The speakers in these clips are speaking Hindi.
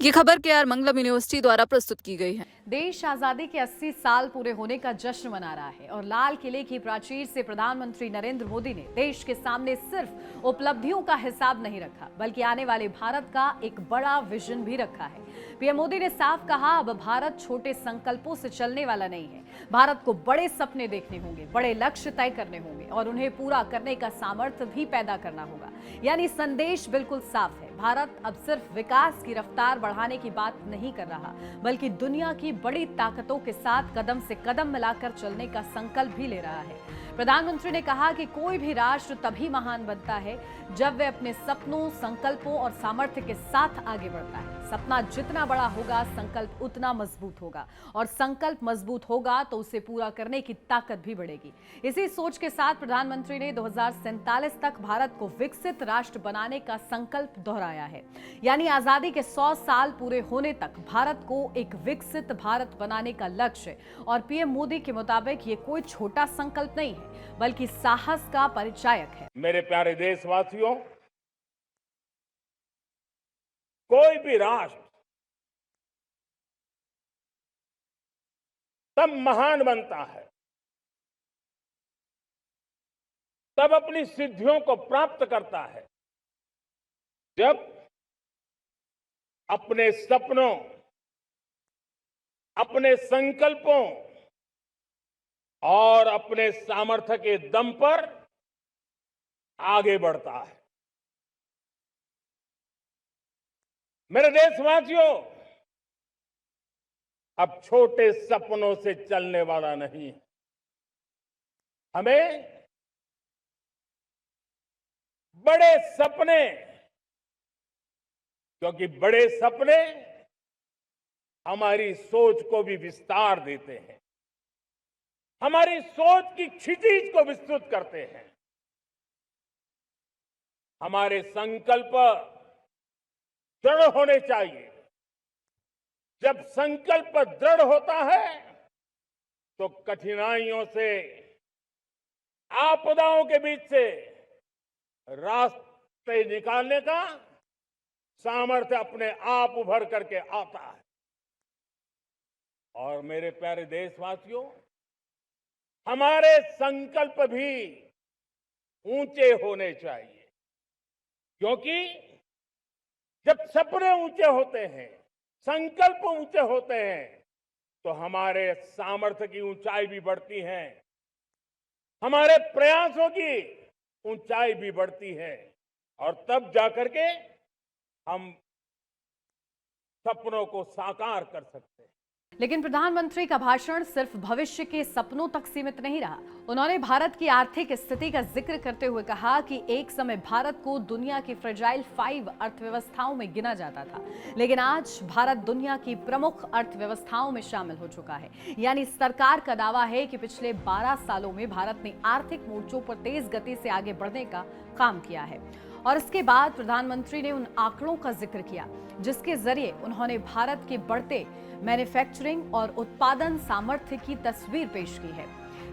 ये खबर केआर मंगलम यूनिवर्सिटी द्वारा प्रस्तुत की गई है। देश आजादी के 80 साल पूरे होने का जश्न मना रहा है और लाल किले की प्राचीर से प्रधानमंत्री नरेंद्र मोदी ने देश के सामने सिर्फ उपलब्धियों का हिसाब नहीं रखा, बल्कि आने वाले भारत का एक बड़ा विजन भी रखा है। पीएम मोदी ने साफ कहा, अब भारत छोटे संकल्पों से चलने वाला नहीं है। भारत को बड़े सपने देखने होंगे, बड़े लक्ष्य तय करने होंगे और उन्हें पूरा करने का सामर्थ्य भी पैदा करना होगा। यानी संदेश बिल्कुल साफ है, भारत अब सिर्फ विकास की रफ्तार बढ़ाने की बात नहीं कर रहा, बल्कि दुनिया की बड़ी ताकतों के साथ कदम से कदम मिलाकर चलने का संकल्प भी ले रहा है। प्रधानमंत्री ने कहा कि कोई भी राष्ट्र तभी महान बनता है जब वह अपने सपनों, संकल्पों और सामर्थ्य के साथ आगे बढ़ता है। सपना जितना बड़ा होगा, संकल्प उतना मजबूत होगा और संकल्प मजबूत होगा तो उसे पूरा करने की ताकत भी बढ़ेगी। इसी सोच के साथ प्रधानमंत्री ने 2047 तक भारत को विकसित राष्ट्र बनाने का संकल्प दोहराया है। यानी आजादी के 100 साल पूरे होने तक भारत को एक विकसित भारत बनाने का लक्ष्य। और पीएम मोदी के मुताबिक ये कोई छोटा संकल्प नहीं है, बल्कि साहस का परिचायक है। मेरे प्यारे देशवासियों, कोई भी राष्ट्र तब महान बनता है, तब अपनी सिद्धियों को प्राप्त करता है, जब अपने सपनों, अपने संकल्पों और अपने सामर्थ्य के दम पर आगे बढ़ता है। मेरे देशवासियों, अब छोटे सपनों से चलने वाला नहीं है। हमें बड़े सपने, क्योंकि बड़े सपने हमारी सोच को भी विस्तार देते हैं, हमारी सोच की क्षितिज को विस्तृत करते हैं। हमारे संकल्प दृढ़ होने चाहिए। जब संकल्प दृढ़ होता है तो कठिनाइयों से, आपदाओं के बीच से रास्ते निकालने का सामर्थ्य अपने आप उभर करके आता है। और मेरे प्यारे देशवासियों, हमारे संकल्प भी ऊंचे होने चाहिए, क्योंकि जब सपने ऊंचे होते हैं, संकल्प ऊंचे होते हैं, तो हमारे सामर्थ्य की ऊंचाई भी बढ़ती है, हमारे प्रयासों की ऊंचाई भी बढ़ती है और तब जाकर के हम सपनों को साकार कर सकते हैं। लेकिन प्रधानमंत्री का भाषण सिर्फ भविष्य के सपनों तक सीमित नहीं रहा। उन्होंने भारत की आर्थिक स्थिति का जिक्र करते हुए कहा कि एक समय भारत को दुनिया की फ्रेजाइल 5 अर्थव्यवस्थाओं में गिना जाता था, लेकिन आज भारत दुनिया की प्रमुख अर्थव्यवस्थाओं में शामिल हो चुका है। यानी सरकार का दावा है कि पिछले 12 सालों में भारत ने आर्थिक मोर्चों पर तेज गति से आगे बढ़ने का काम किया है। और इसके बाद प्रधानमंत्री ने उन आंकड़ों का जिक्र किया जिसके जरिए उन्होंने भारत के बढ़ते मैन्युफैक्चरिंग और उत्पादन सामर्थ्य की तस्वीर पेश की है।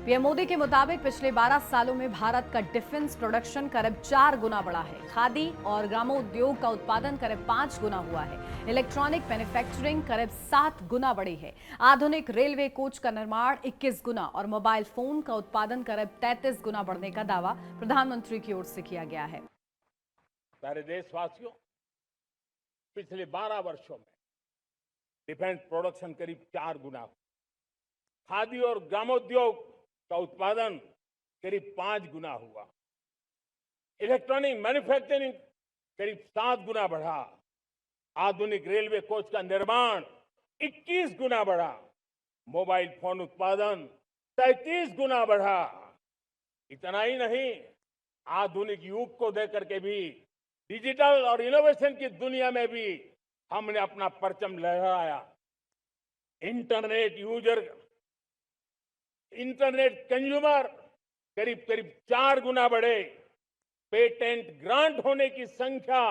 पीएम मोदी के मुताबिक पिछले 12 सालों में भारत का डिफेंस प्रोडक्शन करीब 4 गुना बढ़ा है। खादी और ग्रामोद्योग का उत्पादन करीब 5 गुना हुआ है। इलेक्ट्रॉनिक मैन्युफैक्चरिंग करीब 7 गुना बढ़ी है। आधुनिक रेलवे कोच का निर्माण 21 गुना और मोबाइल फोन का उत्पादन करीब 33 गुना बढ़ने का दावा प्रधानमंत्री की ओर से किया गया है। प्यारे देशवासियों, पिछले 12 वर्षों में डिफेंस प्रोडक्शन करीब 4 गुना हुआ, खादी और ग्रामोद्योग का उत्पादन करीब 5 गुना हुआ, इलेक्ट्रॉनिक मैन्युफैक्चरिंग करीब 7 गुना बढ़ा, आधुनिक रेलवे कोच का निर्माण 21 गुना बढ़ा, मोबाइल फोन उत्पादन 33 गुना बढ़ा। इतना ही नहीं, आधुनिक युग को देकर के भी डिजिटल और इनोवेशन की दुनिया में भी हमने अपना परचम लहराया। इंटरनेट यूजर, इंटरनेट कंज्यूमर करीब 4 गुना बढ़े, पेटेंट ग्रांट होने की संख्या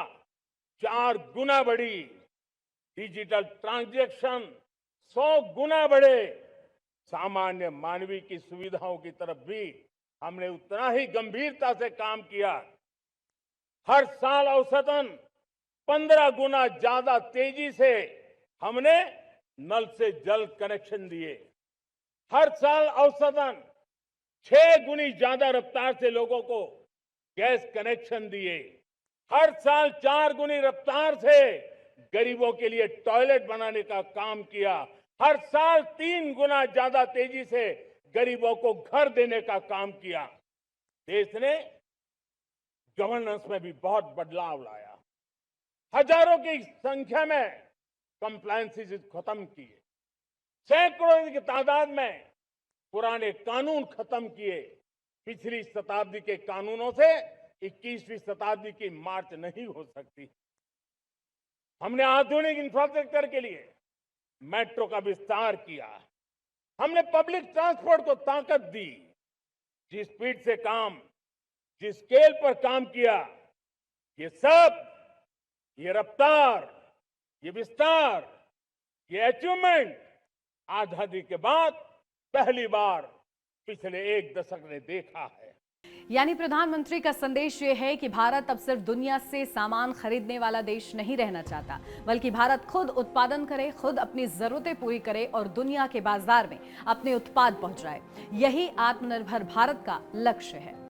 4 गुना बढ़ी, डिजिटल ट्रांजैक्शन 100 गुना बढ़े। सामान्य मानवीय की सुविधाओं की तरफ भी हमने उतना ही गंभीरता से काम किया। हर साल औसतन 15 गुना ज्यादा तेजी से हमने नल से जल कनेक्शन दिए। हर साल औसतन 6 गुनी ज्यादा रफ्तार से लोगों को गैस कनेक्शन दिए। हर साल 4 गुनी रफ्तार से गरीबों के लिए टॉयलेट बनाने का काम किया। हर साल 3 गुना ज्यादा तेजी से गरीबों को घर देने का काम किया। देश ने गवर्नेंस में भी बहुत बदलाव लाया। हजारों की संख्या में कंप्लायंसेस खत्म किए। सैकड़ों की तादाद में पुराने कानून खत्म किए। पिछली शताब्दी के कानूनों से 21वीं शताब्दी की मार्च नहीं हो सकती। हमने आधुनिक इंफ्रास्ट्रक्चर के लिए मेट्रो का विस्तार किया। हमने पब्लिक ट्रांसपोर्ट को ताकत दी। जिस स्पीड से काम, जिस स्केल पर काम किया, ये सब, ये रफ्तार, ये विस्तार, ये अचीवमेंट आजादी के बाद पहली बार पिछले 1 दशक ने देखा है। यानी प्रधानमंत्री का संदेश ये है कि भारत अब सिर्फ दुनिया से सामान खरीदने वाला देश नहीं रहना चाहता, बल्कि भारत खुद उत्पादन करे, खुद अपनी जरूरतें पूरी करे और दुनिया के बाजार में अपने उत्पाद पहुंचाए। यही आत्मनिर्भर भारत का लक्ष्य है।